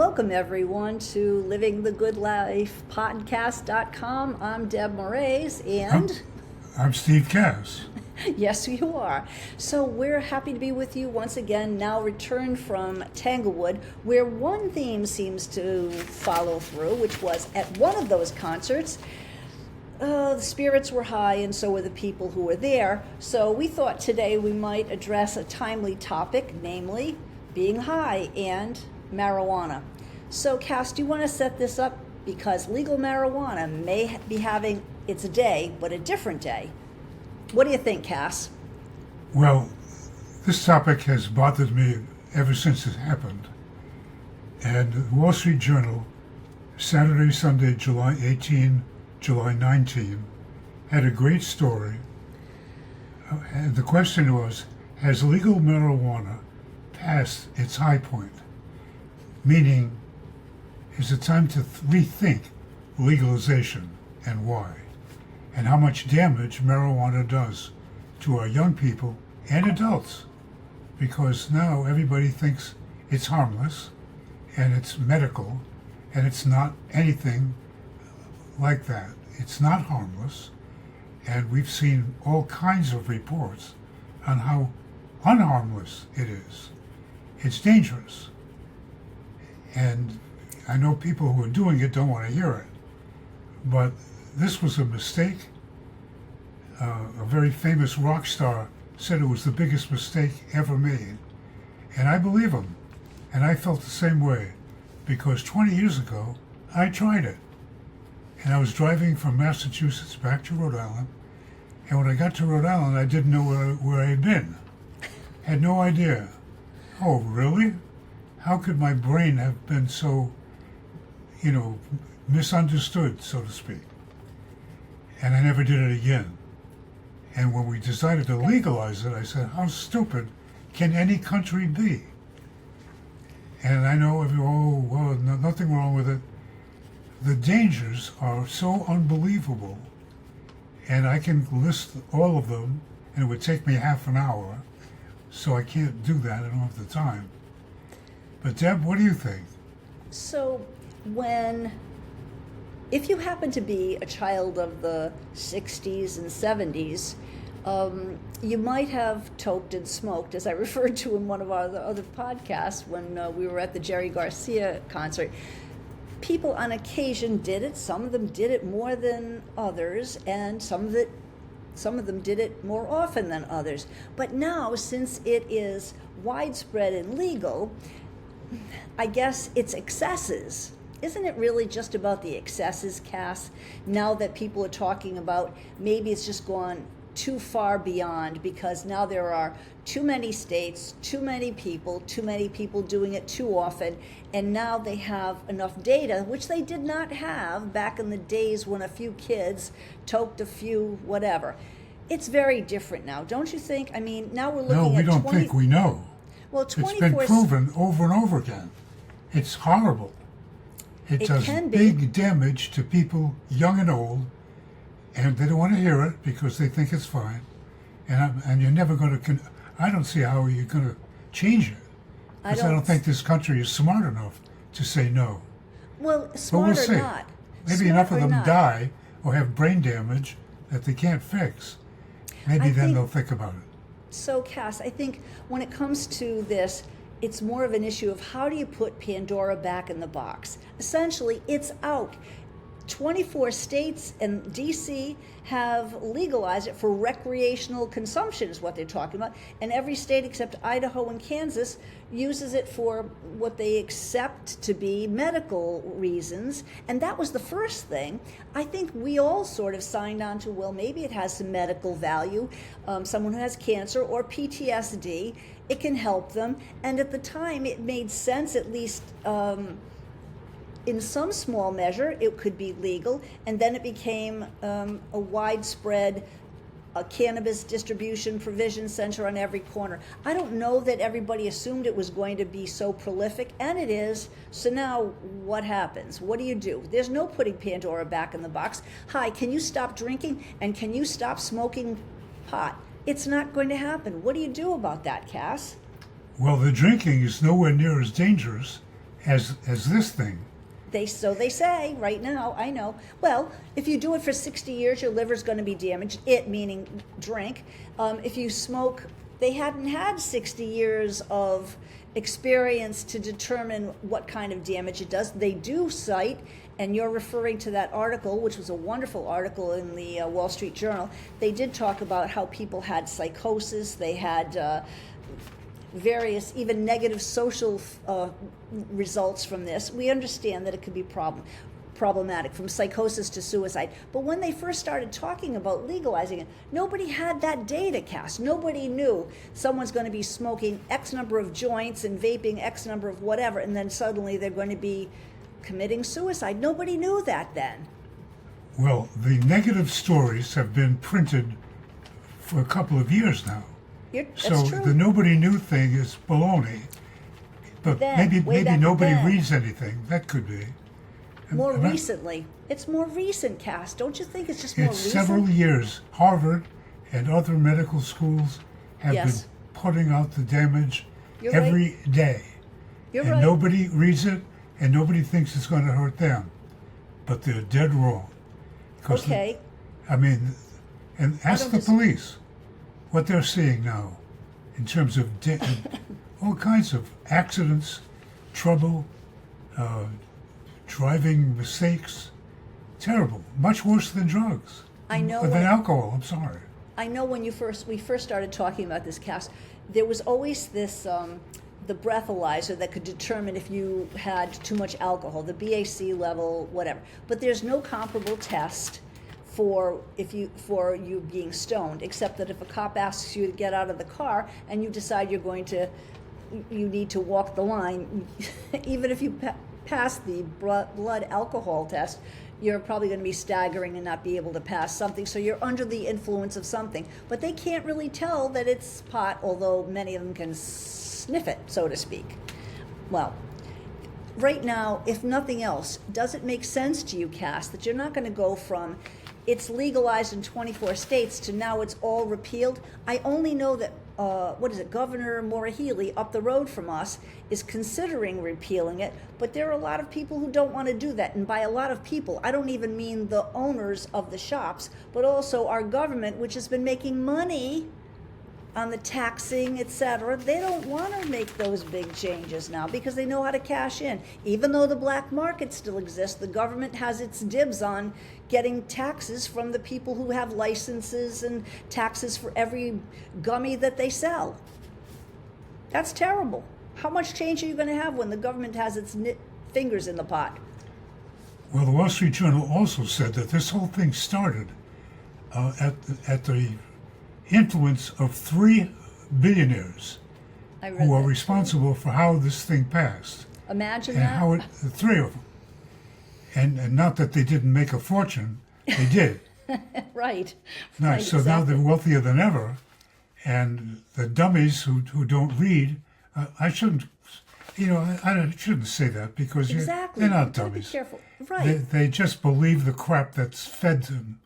Welcome, everyone, to Living the Good Life podcast.com. I'm Deb Morais, and I'm Steve Kass. yes, you are. So we're happy to be with you once again, now returned from Tanglewood, where one theme seems to follow through, which was at one of those concerts, the spirits were high and so were the people who were there. So we thought today we might address a timely topic, namely being high and marijuana. So Kass, do you want to set this up? Because legal marijuana may be having its day, but a different day. What do you think, Kass? Well, this topic has bothered me ever since it happened. And the Wall Street Journal, Saturday, Sunday, July 18, July 19, had a great story. And the question was, has legal marijuana passed its high point? Meaning, is it time to rethink legalization and why? And how much damage marijuana does to our young people and adults? Because now everybody thinks it's harmless and it's medical, and it's not anything like that. It's not harmless, and we've seen all kinds of reports on how unharmless it is. It's dangerous. And I know people who are doing it don't want to hear it, but this was a mistake. A very famous rock star said it was the biggest mistake ever made, and I believe him. And I felt the same way, because 20 years ago, I tried it. And I was driving from Massachusetts back to Rhode Island, and when I got to Rhode Island, I didn't know where I had been. Had no idea. Oh, really? How could my brain have been so, misunderstood, so to speak? And I never did it again. And when we decided to legalize it, I said, how stupid can any country be? And I know nothing wrong with it. The dangers are so unbelievable, and I can list all of them, and it would take me half an hour, so I can't do that. I don't have the time. But Deb, what do you think? So if you happen to be a child of the 60s and 70s, you might have toked and smoked, as I referred to in one of our other podcasts when we were at the Jerry Garcia concert. People on occasion did it. Some of them did it more than others, and some of them did it more often than others. But now, since it is widespread and legal, I guess it's excesses. Isn't it really just about the excesses, Kass? Now that people are talking about maybe it's just gone too far beyond, because now there are too many states, too many people doing it too often, and now they have enough data, which they did not have back in the days when a few kids toked a few whatever. It's very different now, don't you think? I mean, now we're looking at No, we don't think we know. Well, It's been proven over and over again. It's horrible. It does big damage to people, young and old, and they don't want to hear it because they think it's fine. And you're never going to. I don't see how you're going to change it, because I don't think this country is smart enough to say no. Well, but smart we'll or see. not. Maybe enough of them die or have brain damage that they can't fix. Maybe then they'll think about it. So, Kass, I think when it comes to this, it's more of an issue of how do you put Pandora back in the box? Essentially, it's out. 24 states and D.C. have legalized it for recreational consumption is what they're talking about. And every state except Idaho and Kansas uses it for what they accept to be medical reasons. And that was the first thing. I think we all sort of signed on to, well, maybe it has some medical value. Someone who has cancer or PTSD, it can help them. And at the time, it made sense, at least in some small measure, it could be legal, and then it became a widespread cannabis distribution provision center on every corner. I don't know that everybody assumed it was going to be so prolific, and it is. So now what happens? What do? There's no putting Pandora back in the box. Hi, can you stop drinking, and can you stop smoking pot? It's not going to happen. What do you do about that, Kass? Well, the drinking is nowhere near as dangerous as this thing. So they say right now, I know. Well, if you do it for 60 years, your liver's going to be damaged. It meaning drink. If you smoke, they hadn't had 60 years of experience to determine what kind of damage it does. They do cite, and you're referring to that article, which was a wonderful article in the Wall Street Journal. They did talk about how people had psychosis. They had various, even negative social results from this. We understand that it could be problematic, from psychosis to suicide. But when they first started talking about legalizing it, nobody had that data, Kass. Nobody knew someone's going to be smoking X number of joints and vaping X number of whatever, and then suddenly they're going to be committing suicide. Nobody knew that then. Well, the negative stories have been printed for a couple of years now. So That's true. the nobody knew thing is baloney. But Then, way maybe back nobody then. reads anything. That could be. More And I- recently. It's more recent, Kass. Don't you think it's just more It's recent? several years. Harvard and other medical schools have Yes. been putting out the damage You're every day. You're And right. nobody reads it, and nobody thinks it's going to hurt them. But they're dead wrong. 'Cause Okay. and ask don't the dis- police what they're seeing now in terms of all kinds of accidents, trouble, driving mistakes. Terrible. Much worse than drugs. I know Than when- alcohol, I'm sorry. I know when we first started talking about this, Kass, there was always this the breathalyzer that could determine if you had too much alcohol, the BAC level, whatever. But there's no comparable test for you being stoned, except that if a cop asks you to get out of the car and you decide you need to walk the line, even if you pass the blood alcohol test, you're probably going to be staggering and not be able to pass something. So you're under the influence of something. But they can't really tell that it's pot, although many of them can sniff it, so to speak. Well, right now, if nothing else, does it make sense to you, Kass, that you're not going to go from it's legalized in 24 states to now it's all repealed? I only know that Governor Morais up the road from us is considering repealing it, but there are a lot of people who don't want to do that. And by a lot of people, I don't even mean the owners of the shops, but also our government, which has been making money on the taxing, etc. They don't want to make those big changes now because they know how to cash in. Even though the black market still exists, the government has its dibs on getting taxes from the people who have licenses and taxes for every gummy that they sell. That's terrible. How much change are you going to have when the government has its fingers in the pot? Well, the Wall Street Journal also said that this whole thing started at the influence of 3 billionaires I read who are that. responsible for how this thing passed. Imagine And that. how it, the 3 of them. And not that they didn't make a fortune, they did. Right. Nice. Right, So now exactly. they're wealthier than ever. And the dummies who don't read, I shouldn't, I shouldn't say that because Exactly. they're not You gotta be dummies. careful. Right. They just believe the crap that's fed to them,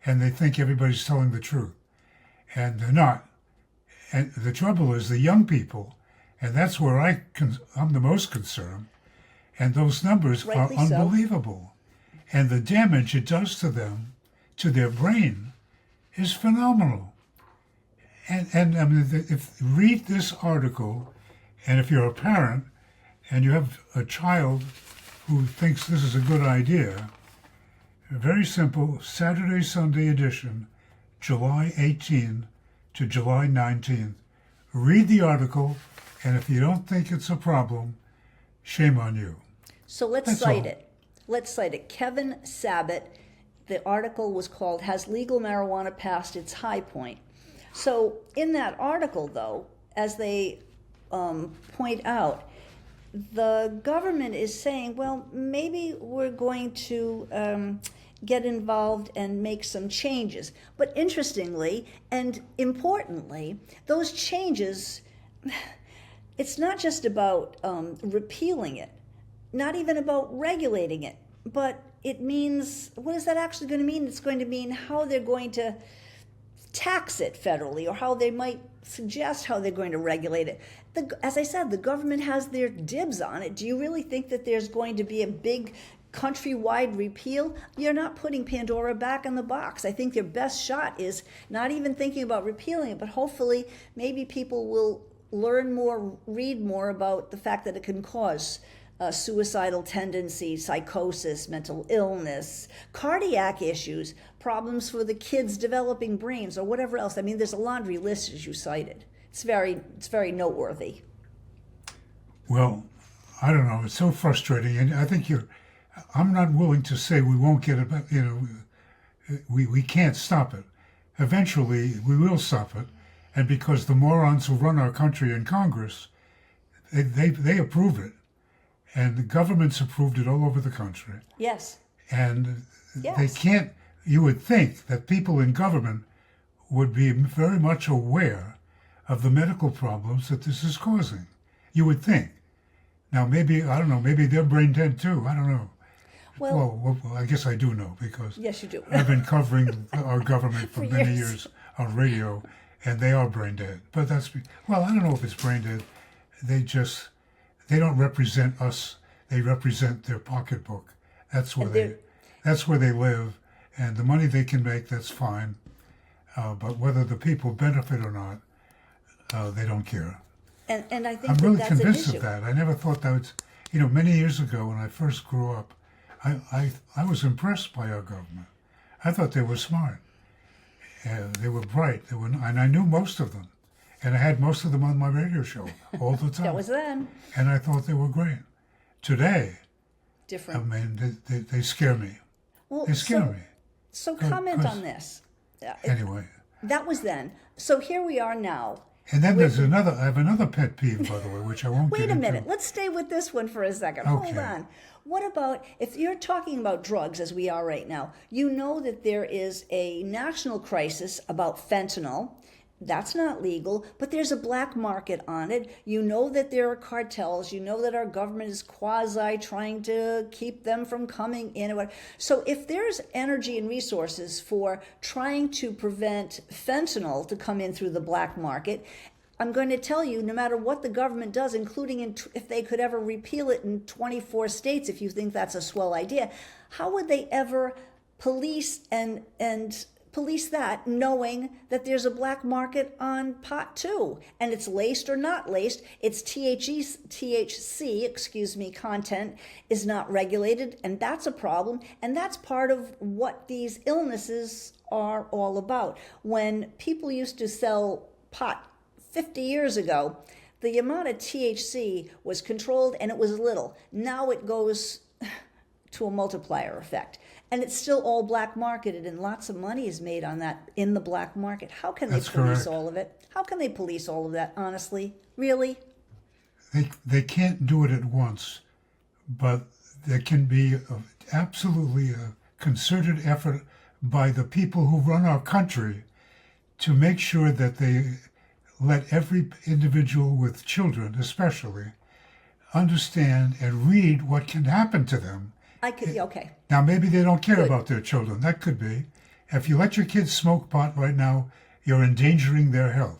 and they think everybody's telling the truth. And they're not. And the trouble is the young people, and that's where I'm the most concerned. And those numbers Rightly are so. unbelievable. And the damage it does to them, to their brain, is phenomenal. And I mean, if read this article, and if you're a parent and you have a child who thinks this is a good idea, very simple, Saturday, Sunday edition, July 18 to July 19th. Read the article, and if you don't think it's a problem, shame on you. So let's That's cite all. it. Let's cite it. Kevin Sabat, the article was called Has Legal Marijuana Passed Its High Point? So in that article, though, as they point out, the government is saying, well, maybe we're going to get involved and make some changes. But interestingly and importantly, those changes, it's not just about repealing it, not even about regulating it, but it means, what is that actually going to mean? It's going to mean how they're going to tax it federally, or how they might suggest how they're going to regulate it. As I said, the government has their dibs on it. Do you really think that there's going to be a big countrywide repeal? You're not putting Pandora back in the box. I think their best shot is not even thinking about repealing it, but hopefully maybe people will learn more, read more about the fact that it can cause suicidal tendencies, psychosis, mental illness, cardiac issues, problems for the kids' developing brains, or whatever else. I mean, there's a laundry list, as you cited. It's very noteworthy. Well, I don't know. It's so frustrating, and I think I'm not willing to say we won't get it back. We can't stop it. Eventually, we will stop it, and because the morons who run our country in Congress, they approve it. And the government's approved it all over the country. Yes. And yes. They can't, you would think that people in government would be very much aware of the medical problems that this is causing. You would think. Now, maybe, I don't know, maybe they're brain dead too. I don't know. Well, I guess I do know because yes, you do. I've been covering our government for many years on radio, and they are brain dead. But I don't know if it's brain dead. They don't represent us. They represent their pocketbook. That's where they live, and the money they can make, that's fine. But whether the people benefit or not, they don't care. And I think I'm really that's convinced an issue. of that. I never thought that was, many years ago when I first grew up, I was impressed by our government. I thought they were smart. They were bright. And I knew most of them. And I had most of them on my radio show all the time. That was then. And I thought they were great. Today, different. I mean, they scare me. Well, they scare me. So comment on this. Anyway. That was then. So here we are now. And then there's another, I have another pet peeve, by the way, which I won't get into. Wait a minute. Let's stay with this one for a second. Okay. Hold on. What about, if you're talking about drugs as we are right now, you know that there is a national crisis about fentanyl. That's not legal, but there's a black market on it. You know that there are cartels. You know that our government is quasi trying to keep them from coming in. So if there's energy and resources for trying to prevent fentanyl to come in through the black market, I'm going to tell you, no matter what the government does, including if they could ever repeal it in 24 states, if you think that's a swell idea, how would they ever police and police that, knowing that there's a black market on pot too, and it's laced or not laced, its THC, content is not regulated, and that's a problem, and that's part of what these illnesses are all about. When people used to sell pot 50 years ago, the amount of THC was controlled and it was little. Now it goes to a multiplier effect. And it's still all black marketed, and lots of money is made on that in the black market. How can they police all of it? How can they police all of that, honestly? Really? They can't do it at once, but there can be absolutely a concerted effort by the people who run our country to make sure that they let every individual with children, especially, understand and read what can happen to them. Okay. Now, maybe they don't care about their children. That could be. If you let your kids smoke pot right now, you're endangering their health.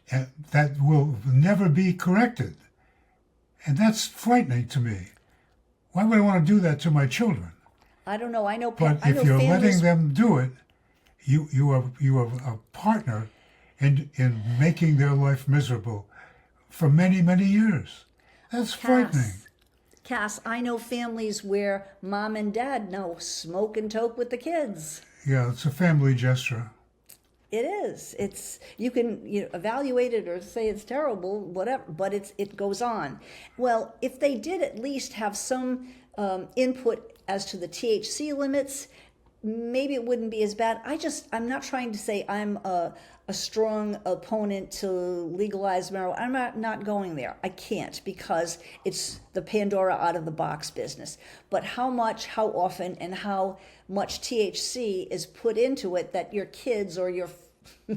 And that will never be corrected. And that's frightening to me. Why would I want to do that to my children? I don't know. But if you're letting them do it, you are a partner in making their life miserable for many, many years. That's frightening. Kass, I know families where mom and dad now smoke and toke with the kids. Yeah, it's a family gesture. It is. You can evaluate it or say it's terrible, whatever, but it goes on. Well, if they did at least have some input as to the THC limits, maybe it wouldn't be as bad. I'm not trying to say I'm a strong opponent to legalize marijuana. I'm not going there. I can't, because it's the Pandora out of the box business. But how much, how often, and how much THC is put into it that your kids or your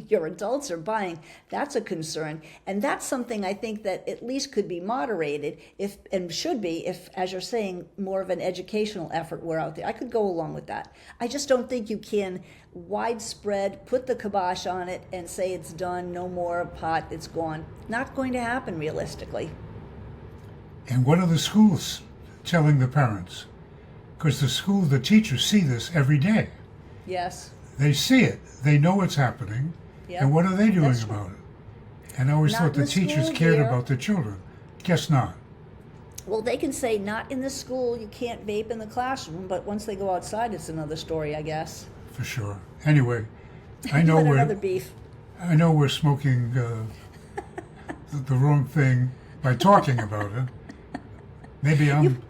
your adults are buying, that's a concern. And that's something I think that at least could be moderated if, and should be, if, as you're saying, more of an educational effort were out there. I could go along with that. I just don't think you can widespread, put the kibosh on it and say it's done, no more pot, it's gone. Not going to happen realistically. And what are the schools telling the parents? Because the teachers see this every day. Yes. They see it. They know what's happening. Yep. And what are they doing That's about it? And I always Not thought in the the teachers school, cared dear. about the children. Guess not. Well, they can say not in the school, you can't vape in the classroom, but once they go outside, it's another story, I guess. For sure. Anyway, I know But we're another beef. I know we're smoking the wrong thing by talking about it. Maybe I'm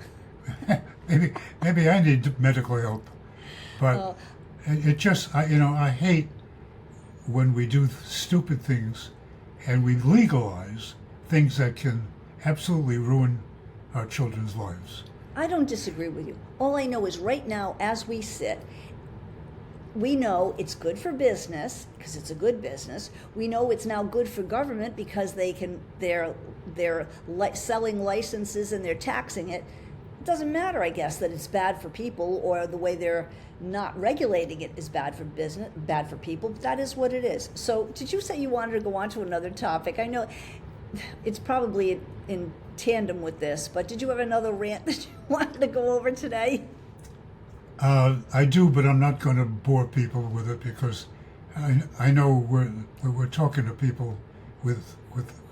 maybe I need medical help, but it just I hate when we do stupid things and we legalize things that can absolutely ruin our children's lives. I don't disagree with you. All I know is right now, as we sit, we know it's good for business because it's a good business. We know it's now good for government because they're selling licenses and they're taxing it. It doesn't matter, I guess, that it's bad for people or the way they're not regulating it is bad for business, bad for people. But that is what it is. So, did you say you wanted to go on to another topic? I know it's probably in tandem with this, but did you have another rant that you wanted to go over today? I do, but I'm not going to bore people with it because I know we're talking to people with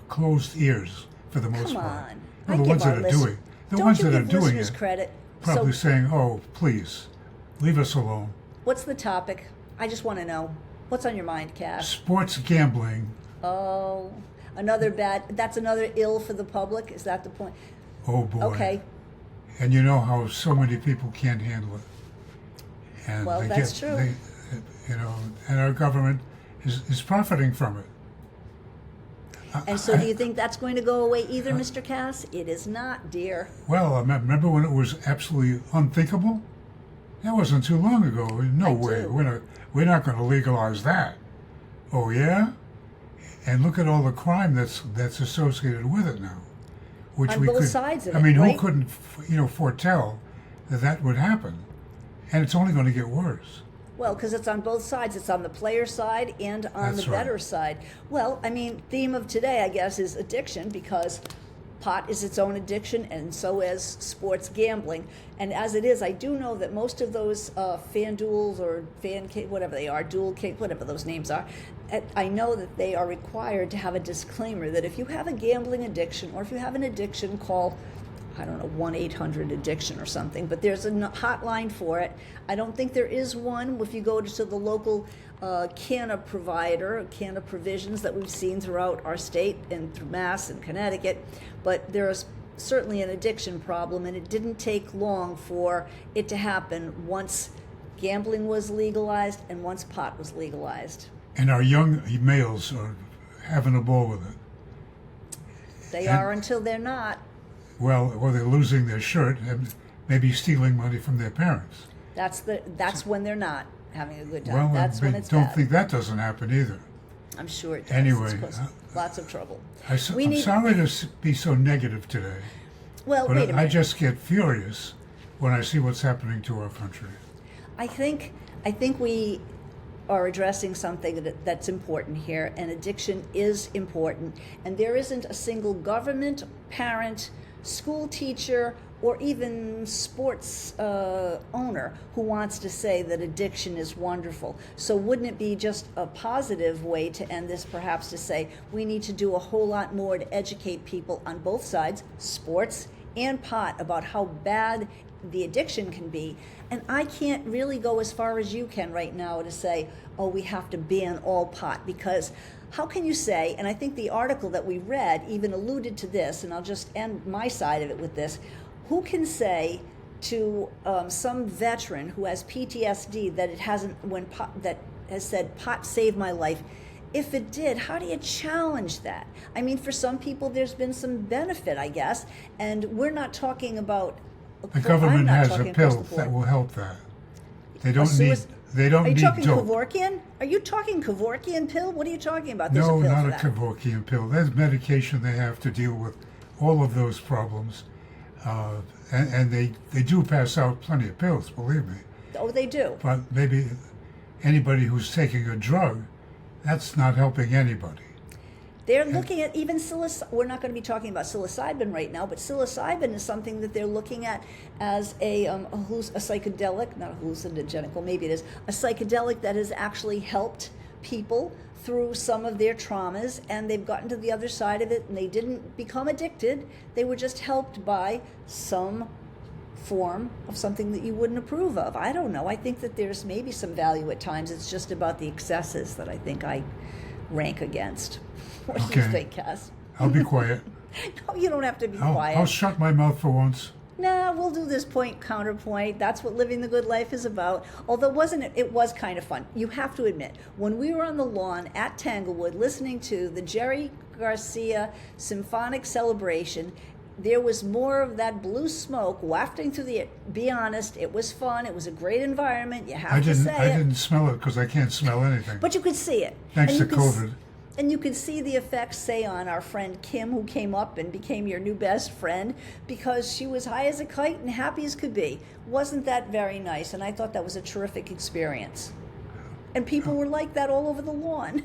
closed ears for the most Come part. on. Well, the ones that are doing listeners it credit. probably So, saying, "Oh, please, leave us alone." what's the topic? I just want to know. What's on your mind, Kass? Sports gambling. Oh, that's another ill for the public? Is that the point? Oh boy. Okay. And you know how so many people can't handle it. And Well, that's true. And our government is profiting from it. And so do you think that's going to go away either, Mr. Kass? It is not, dear. Well, I remember when it was absolutely unthinkable? That wasn't too long ago. No way. do. We're not going to legalize that. Oh, yeah? And look at all the crime that's associated with it now. Which On both sides of I it, mean, right? who couldn't, foretell that would happen? And it's only going to get worse. Well, because it's on both sides. It's on the player side and on That's the right. bettor side. Well, I mean, theme of today, I guess, is addiction because pot is its own addiction and so is sports gambling. And as it is, I do know that most of those FanDuels or whatever they are, whatever those names are, I know that they are required to have a disclaimer that if you have a gambling addiction or if you have an addiction, call, I don't know, 1-800-ADDICTION or something, but there's a hotline for it. I don't think there is one if you go to the local canna provider, canna provisions that we've seen throughout our state and through Mass and Connecticut, but there is certainly an addiction problem, and it didn't take long for it to happen once gambling was legalized and once pot was legalized. And our young males are having a ball with it. They are until they're not. Well, or they're losing their shirt and maybe stealing money from their parents. That's when they're not having a good time. Well, That's when it's don't bad. think that doesn't happen either. I'm sure it does. Anyway, It's caused lots of trouble. I'm sorry to be so negative today, Well, but wait a I minute. just get furious when I see what's happening to our country. I think we are addressing something that's important here, and addiction is important. And there isn't a single government, parent, school teacher, or even sports owner who wants to say that addiction is wonderful. So wouldn't it be just a positive way to end this, perhaps to say we need to do a whole lot more to educate people on both sides, sports and pot, about how bad the addiction can be. And I can't really go as far as you can right now to say, oh, we have to ban all pot, because how can you say, and I think the article that we read even alluded to this, and I'll just end my side of it with this, who can say to some veteran who has PTSD that it hasn't, that has said pot saved my life? If it did, how do you challenge that? I mean, for some people, there's been some benefit, I guess, and we're not talking about. The government I'm not has a talking across pill the board. that will help that. They don't need They don't Are you need talking dope. Kevorkian? Are you talking Kevorkian pill? What are you talking about? There's No, a pill not for a that. Kevorkian pill. There's medication they have to deal with all of those problems. And they do pass out plenty of pills, believe me. Oh, they do. But maybe anybody who's taking a drug, that's not helping anybody. They're looking at even psilocybin. We're not going to be talking about psilocybin right now, but psilocybin is something that they're looking at as a psychedelic, not a hallucinogenic, well, maybe it is, a psychedelic that has actually helped people through some of their traumas, and they've gotten to the other side of it, and they didn't become addicted. They were just helped by some form of something that you wouldn't approve of. I don't know. I think that there's maybe some value at times. It's just about the excesses that I think I rank against. What do you Okay. think, Kass? I'll be quiet. No, you don't have to be quiet. I'll shut my mouth for once. Nah, we'll do this point counterpoint. That's what living the good life is about. Although it was kind of fun. You have to admit, when we were on the lawn at Tanglewood listening to the Jerry Garcia Symphonic Celebration, there was more of that blue smoke wafting through the air. Be honest, it was fun. It was a great environment. You have to say I it. didn't smell it because I can't smell anything. But you could see it. Thanks And to you could COVID. And you could see the effects, say, on our friend Kim, who came up and became your new best friend, because she was high as a kite and happy as could be. Wasn't that very nice? And I thought that was a terrific experience. And people were like that all over the lawn.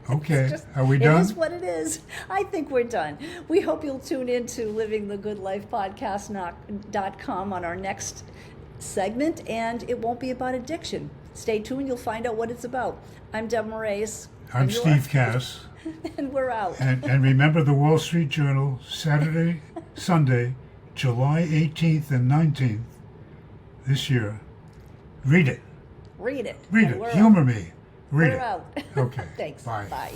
Okay, are we It done? is what it is. I think we're done. We hope you'll tune in to livingthegoodlifepodcast.com on our next segment, and it won't be about addiction. Stay tuned. You'll find out what it's about. I'm Deb Morais. I'm And you're- Steve Kass. And we're out. And remember the Wall Street Journal, Sunday, July 18th and 19th this year. Read it. Read it. Read And it. we're Humor out. me. Read We're it. out. Okay. Thanks. Bye. Bye.